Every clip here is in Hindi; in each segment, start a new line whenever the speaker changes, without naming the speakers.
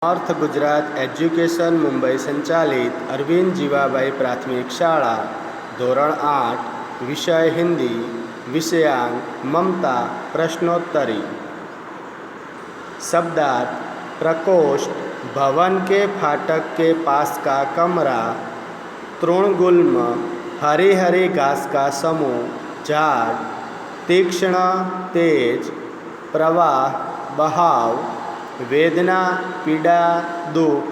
नॉर्थ गुजरात एज्युकेशन मुंबई संचालित अरविंद जीवाबाई प्राथमिक शाळा धोरण 8 विषय हिंदी विषयांक ममता प्रश्नोत्तरी। शब्दार्थ प्रकोष्ठ भवन के फाटक के पास का कमरा, तृणगुल्म हरी हरी घास का समूह, झाड़, तीक्ष्ण तेज, प्रवाह बहाव, वेदना पीड़ा दुख,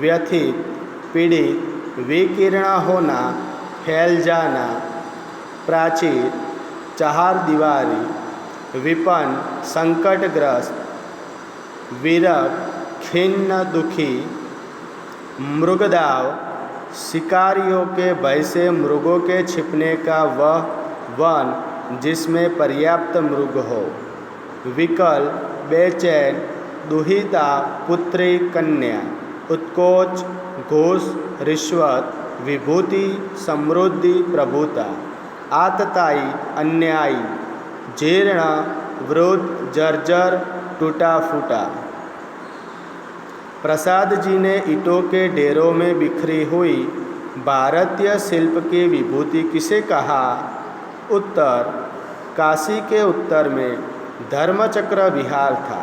व्यथित पीड़ित, विकीर्ण होना, फैल जाना, प्राचीर चहारदीवारी, विपन्न संकटग्रस्त, विरक्त खिन्न दुखी, मृगदाव शिकारियों के भय से मृगों के छिपने का वह वन जिसमें पर्याप्त मृग हो, विकल बेचैन दुहिता पुत्री कन्या, उत्कोच घूस रिश्वत, विभूति समृद्धि प्रभुता, आतताई अन्यायी, जीर्ण वृद्ध जर्जर टूटा फूटा। प्रसाद जी ने ईंटों के ढेरों में बिखरी हुई भारतीय शिल्प की विभूति किसे कहा? उत्तर, काशी के उत्तर में धर्मचक्र विहार था।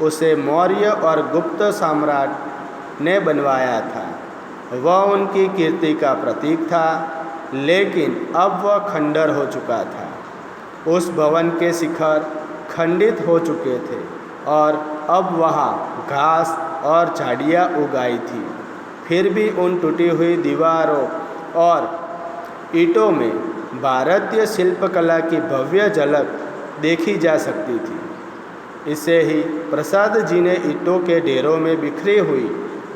उसे मौर्य और गुप्त सम्राट ने बनवाया था। वह उनकी कीर्ति का प्रतीक था, लेकिन अब वह खंडर हो चुका था। उस भवन के शिखर खंडित हो चुके थे और अब वहाँ घास और झाड़ियाँ उगाई थी। फिर भी उन टूटी हुई दीवारों और ईंटों में भारतीय शिल्पकला की भव्य झलक देखी जा सकती थी। इसे ही प्रसाद जी ने ईंटों के ढेरों में बिखरी हुई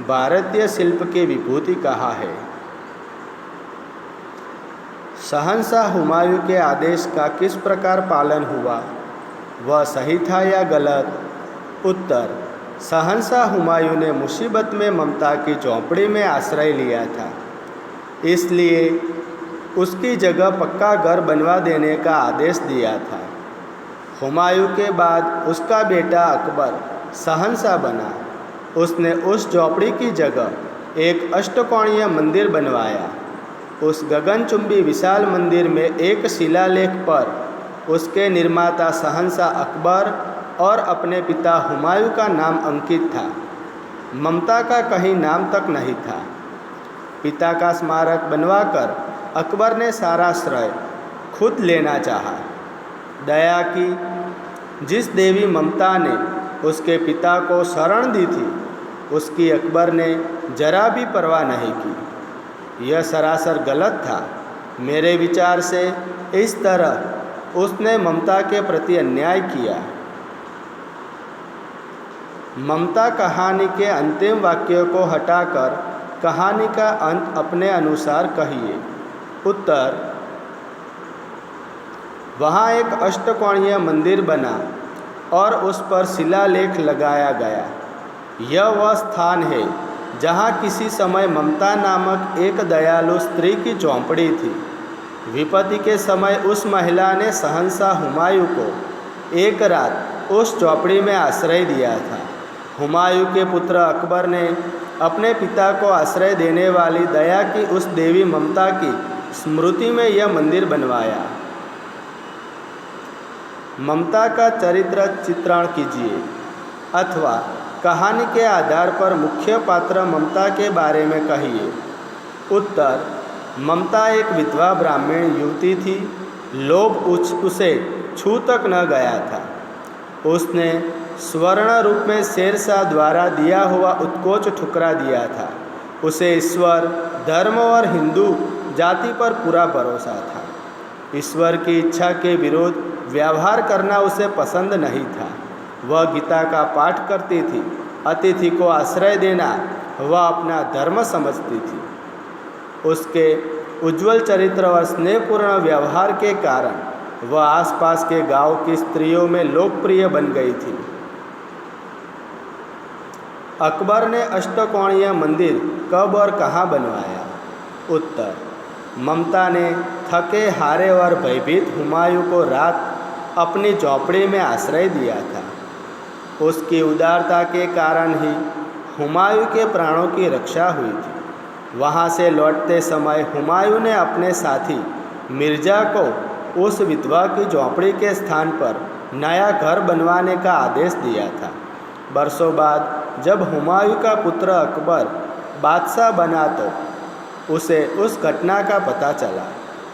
भारतीय शिल्प की विभूति कहा है। शहंशाह हुमायूं के आदेश का किस प्रकार पालन हुआ? वह सही था या गलत? उत्तर, शहंशाह हुमायूं ने मुसीबत में ममता की झोंपड़ी में आश्रय लिया था, इसलिए उसकी जगह पक्का घर बनवा देने का आदेश दिया था। हुमायूं के बाद उसका बेटा अकबर शहंशाह बना। उसने उस झोपड़ी की जगह एक अष्टकोणीय मंदिर बनवाया। उस गगनचुंबी विशाल मंदिर में एक शिलालेख पर उसके निर्माता शहंशाह अकबर और अपने पिता हुमायूं का नाम अंकित था। ममता का कहीं नाम तक नहीं था। पिता का स्मारक बनवाकर अकबर ने सारा श्रेय खुद लेना चाहा। दया की जिस देवी ममता ने उसके पिता को शरण दी थी, उसकी अकबर ने जरा भी परवाह नहीं की। यह सरासर गलत था। मेरे विचार से इस तरह उसने ममता के प्रति अन्याय किया। ममता कहानी के अंतिम वाक्य को हटाकर कहानी का अंत अपने अनुसार कहिए। उत्तर, वहाँ एक अष्टकोणीय मंदिर बना और उस पर शिलालेख लगाया गया। यह वह स्थान है जहाँ किसी समय ममता नामक एक दयालु स्त्री की झोंपड़ी थी। विपत्ति के समय उस महिला ने शहंशाह हुमायूं को एक रात उस झोंपड़ी में आश्रय दिया था। हुमायूं के पुत्र अकबर ने अपने पिता को आश्रय देने वाली दया की उस देवी ममता की स्मृति में यह मंदिर बनवाया। ममता का चरित्र चित्रण कीजिए अथवा कहानी के आधार पर मुख्य पात्र ममता के बारे में कहिए। उत्तर, ममता एक विधवा ब्राह्मण युवती थी। लोभ उसे छू तक न गया था। उसने स्वर्ण रूप में शेरशाह द्वारा दिया हुआ उत्कोच ठुकरा दिया था। उसे ईश्वर, धर्म और हिंदू जाति पर पूरा भरोसा था। ईश्वर की इच्छा के विरुद्ध व्यवहार करना उसे पसंद नहीं था। वह गीता का पाठ करती थी। अतिथि को आश्रय देना वह अपना धर्म समझती थी। उसके उज्ज्वल चरित्र और स्नेहपूर्ण व्यवहार के कारण वह आसपास के गांव की स्त्रियों में लोकप्रिय बन गई थी। अकबर ने अष्टकोणीय मंदिर कब और कहाँ बनवाया? उत्तर, ममता ने थके हारे और भयभीत हुमायूं को रात अपनी झोंपड़ी में आश्रय दिया था। उसकी उदारता के कारण ही हुमायूं के प्राणों की रक्षा हुई थी। वहाँ से लौटते समय हुमायूं ने अपने साथी मिर्ज़ा को उस विधवा की झोंपड़ी के स्थान पर नया घर बनवाने का आदेश दिया था। बरसों बाद जब हुमायूं का पुत्र अकबर बादशाह बना तो उसे उस घटना का पता चला।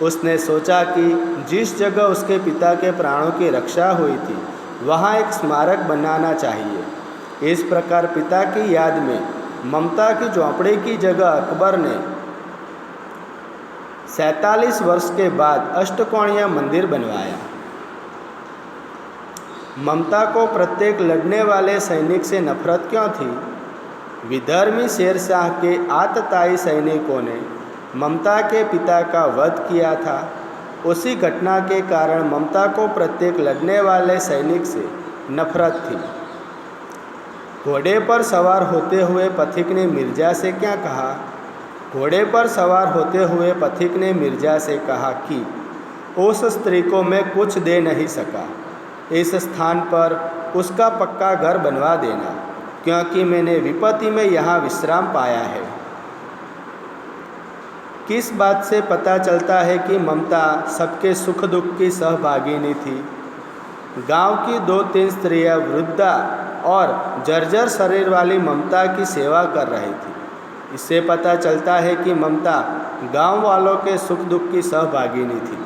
उसने सोचा कि जिस जगह उसके पिता के प्राणों की रक्षा हुई थी वहाँ एक स्मारक बनाना चाहिए। इस प्रकार पिता की याद में ममता की झोंपड़ी की जगह अकबर ने 47 वर्ष के बाद अष्टकोणीय मंदिर बनवाया। ममता को प्रत्येक लड़ने वाले सैनिक से नफरत क्यों थी? विधर्मी शेरशाह के आतताई सैनिकों ने ममता के पिता का वध किया था। उसी घटना के कारण ममता को प्रत्येक लड़ने वाले सैनिक से नफरत थी। घोड़े पर सवार होते हुए पथिक ने मिर्ज़ा से क्या कहा? घोड़े पर सवार होते हुए पथिक ने मिर्ज़ा से कहा कि उस स्त्री को मैं कुछ दे नहीं सका। इस स्थान पर उसका पक्का घर बनवा देना, क्योंकि मैंने विपत्ति में यहाँ विश्राम पाया है। किस बात से पता चलता है कि ममता सबके सुख दुख की सहभागिनी थी? गांव की 2-3 स्त्रियां वृद्धा और जर्जर शरीर वाली ममता की सेवा कर रही थी। इससे पता चलता है कि ममता गांव वालों के सुख दुख की सहभागिनी थी।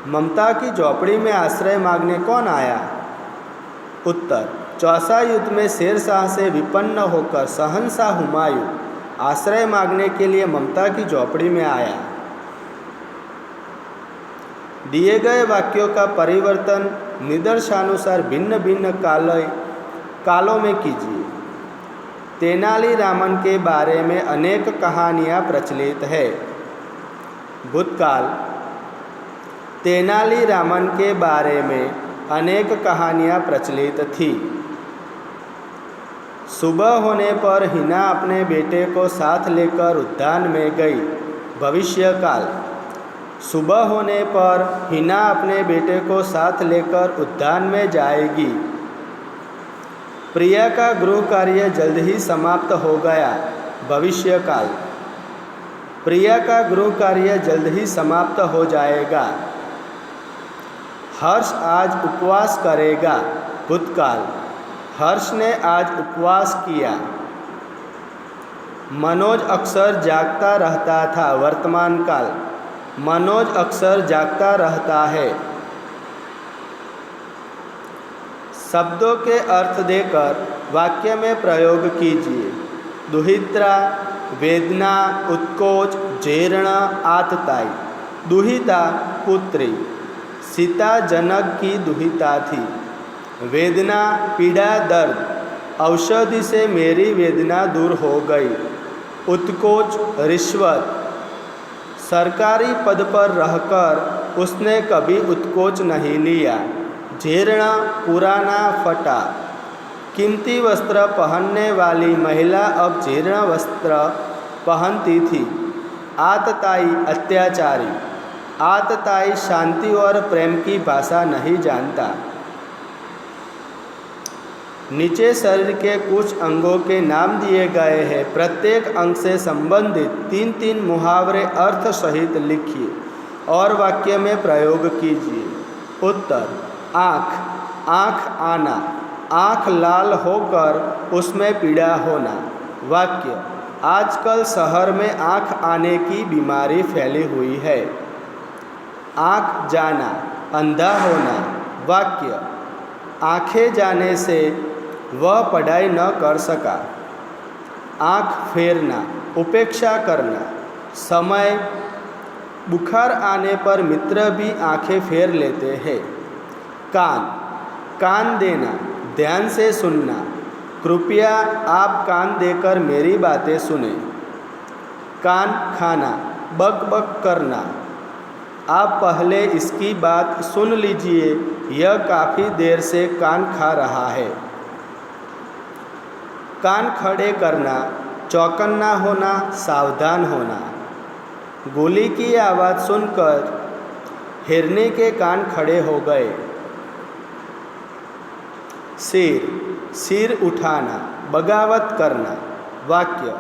ममता की झोपड़ी में आश्रय मांगने कौन आया? उत्तर, चौसा युद्ध में शेरशाह से विपन्न होकर शहंशाह हुमायूं आश्रय मांगने के लिए ममता की झोपड़ी में आया। दिए गए वाक्यों का परिवर्तन निदर्शानुसार भिन्न भिन्न कालों में कीजिए। तेनालीरामन के बारे में अनेक कहानियाँ प्रचलित है। भूतकाल, तेनालीरामन के बारे में अनेक कहानियाँ प्रचलित थी। सुबह होने पर हिना अपने बेटे को साथ लेकर उद्यान में गई। भविष्यकाल, सुबह होने पर हिना अपने बेटे को साथ लेकर उद्यान में जाएगी। प्रिया का गृह कार्य जल्द ही समाप्त हो गया। भविष्यकाल, प्रिया का गृह कार्य जल्द ही समाप्त हो जाएगा। हर्ष आज उपवास करेगा। भूतकाल, हर्ष ने आज उपवास किया। मनोज अक्सर जागता रहता था। वर्तमान काल, मनोज अक्सर जागता रहता है। शब्दों के अर्थ देकर वाक्य में प्रयोग कीजिए। दुहित्रा, वेदना, उत्कोच, जीर्ण, आतताई। दुहिता पुत्री, सीता जनक की दुहिता थी। वेदना, पीड़ा, दर्द, औषधि से मेरी वेदना दूर हो गई। उत्कोच, रिश्वत, सरकारी पद पर रहकर उसने कभी उत्कोच नहीं लिया। जीर्ण, पुराना, फटा, कीमती वस्त्र पहनने वाली महिला अब जीर्ण वस्त्र पहनती थी। आतताई, अत्याचारी, आतताई शांति और प्रेम की भाषा नहीं जानता। नीचे शरीर के कुछ अंगों के नाम दिए गए हैं। प्रत्येक अंग से संबंधित 3-3 मुहावरे अर्थ सहित लिखिए और वाक्य में प्रयोग कीजिए। उत्तर, आँख, आँख आना, आँख लाल होकर उसमें पीड़ा होना। वाक्य, आजकल शहर में आँख आने की बीमारी फैली हुई है। आँख जाना, अंधा होना। वाक्य, आँखें जाने से वह पढ़ाई न कर सका। आँख फेरना, उपेक्षा करना। समय, बुखार आने पर मित्र भी आँखें फेर लेते हैं। कान, कान देना, ध्यान से सुनना। कृपया आप कान देकर मेरी बातें सुने। कान खाना, बक बक करना। आप पहले इसकी बात सुन लीजिए, यह काफ़ी देर से कान खा रहा है। कान खड़े करना, चौकन्ना होना, सावधान होना। गोली की आवाज़ सुनकर हिरनी के कान खड़े हो गए। सिर, सिर उठाना, बगावत करना। वाक्य: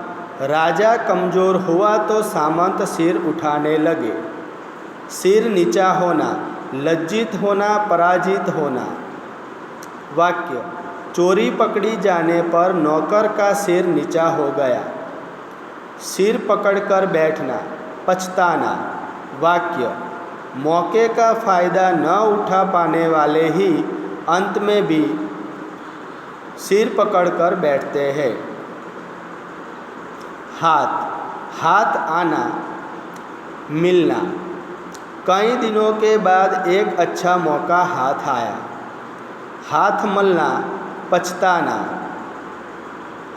राजा कमज़ोर हुआ तो सामंत सिर उठाने लगे। सिर नीचा होना, लज्जित होना, पराजित होना। वाक्य: चोरी पकड़ी जाने पर नौकर का सिर नीचा हो गया। सिर पकड़कर बैठना, पछताना। वाक्य: मौके का फ़ायदा न उठा पाने वाले ही अंत में भी सिर पकड़कर बैठते हैं। हाथ आना, मिलना। कई दिनों के बाद एक अच्छा मौका हाथ आया। हाथ मलना, पछताना।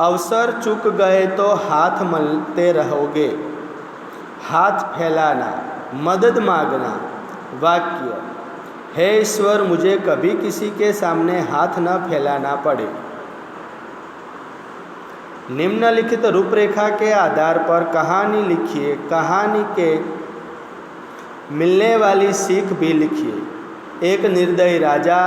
अवसर चूक गए तो हाथ मलते रहोगे। हाथ फैलाना, मदद मांगना। वाक्य: हे ईश्वर, मुझे कभी किसी के सामने हाथ न फैलाना पड़े। निम्नलिखित रूपरेखा के आधार पर कहानी लिखिए। कहानी के मिलने वाली सीख भी लिखिए। एक निर्दयी राजा,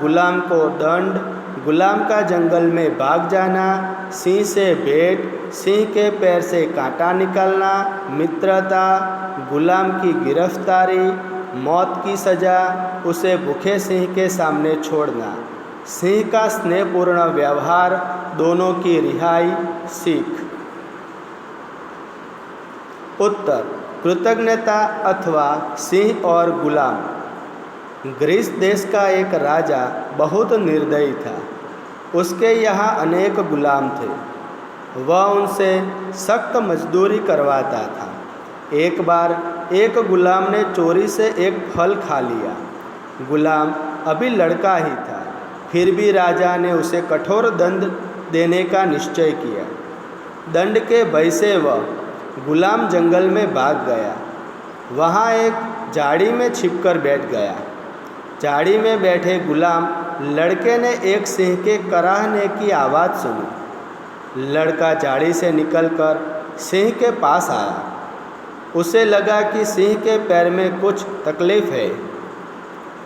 गुलाम को दंड, गुलाम का जंगल में भाग जाना, सिंह से भेंट, सिंह के पैर से कांटा निकालना, मित्रता, गुलाम की गिरफ्तारी, मौत की सज़ा, उसे भूखे सिंह के सामने छोड़ना, सिंह का स्नेहपूर्ण व्यवहार, दोनों की रिहाई। सीख। उत्तर: कृतज्ञता अथवा सिंह और गुलाम। ग्रीस देश का एक राजा बहुत निर्दयी था। उसके यहाँ अनेक गुलाम थे। वह उनसे सख्त मजदूरी करवाता था। एक बार एक गुलाम ने चोरी से एक फल खा लिया। गुलाम अभी लड़का ही था, फिर भी राजा ने उसे कठोर दंड देने का निश्चय किया। दंड के भय से वह गुलाम जंगल में भाग गया। वहाँ एक झाड़ी में छिपकर बैठ गया। झाड़ी में बैठे गुलाम लड़के ने एक सिंह के कराहने की आवाज़ सुनी। लड़का झाड़ी से निकलकर सिंह के पास आया। उसे लगा कि सिंह के पैर में कुछ तकलीफ़ है।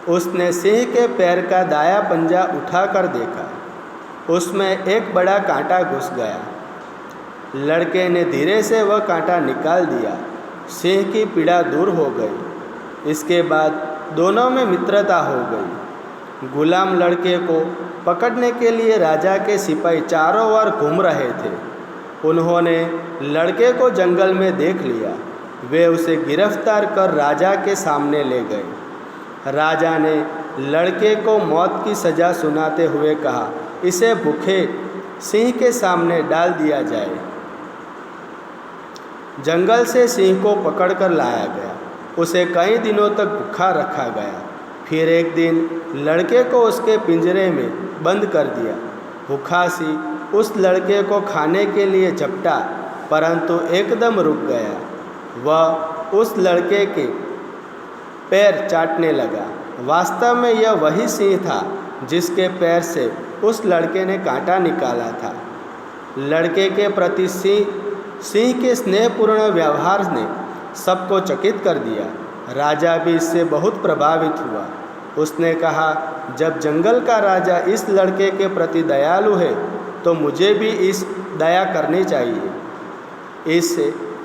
उसने सिंह के पैर का दायां पंजा उठाकर देखा। उसमें एक बड़ा कांटा घुस गया। लड़के ने धीरे से वह कांटा निकाल दिया। सिंह की पीड़ा दूर हो गई। इसके बाद दोनों में मित्रता हो गई। गुलाम लड़के को पकड़ने के लिए राजा के सिपाही चारों ओर घूम रहे थे। उन्होंने लड़के को जंगल में देख लिया। वे उसे गिरफ्तार कर राजा के सामने ले गए। राजा ने लड़के को मौत की सज़ा सुनाते हुए कहा, इसे भूखे सिंह के सामने डाल दिया जाए। जंगल से सिंह को पकड़कर लाया गया। उसे कई दिनों तक भूखा रखा गया। फिर एक दिन लड़के को उसके पिंजरे में बंद कर दिया। भूखा सिंह उस लड़के को खाने के लिए झपटा, परंतु एकदम रुक गया। वह उस लड़के के पैर चाटने लगा। वास्तव में यह वही सिंह था जिसके पैर से उस लड़के ने कांटा निकाला था। लड़के के प्रति सिंह के स्नेहपूर्ण व्यवहार ने सबको चकित कर दिया। राजा भी इससे बहुत प्रभावित हुआ। उसने कहा, जब जंगल का राजा इस लड़के के प्रति दयालु है तो मुझे भी इस दया करनी चाहिए।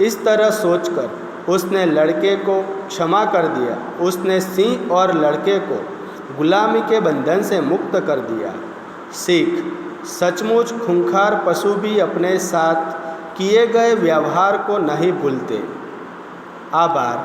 इस तरह सोचकर उसने लड़के को क्षमा कर दिया। उसने सिंह और लड़के को गुलामी के बंधन से मुक्त कर दिया। सीख। सचमुच खूंखार पशु भी अपने साथ किए गए व्यवहार को नहीं भूलते। आभार।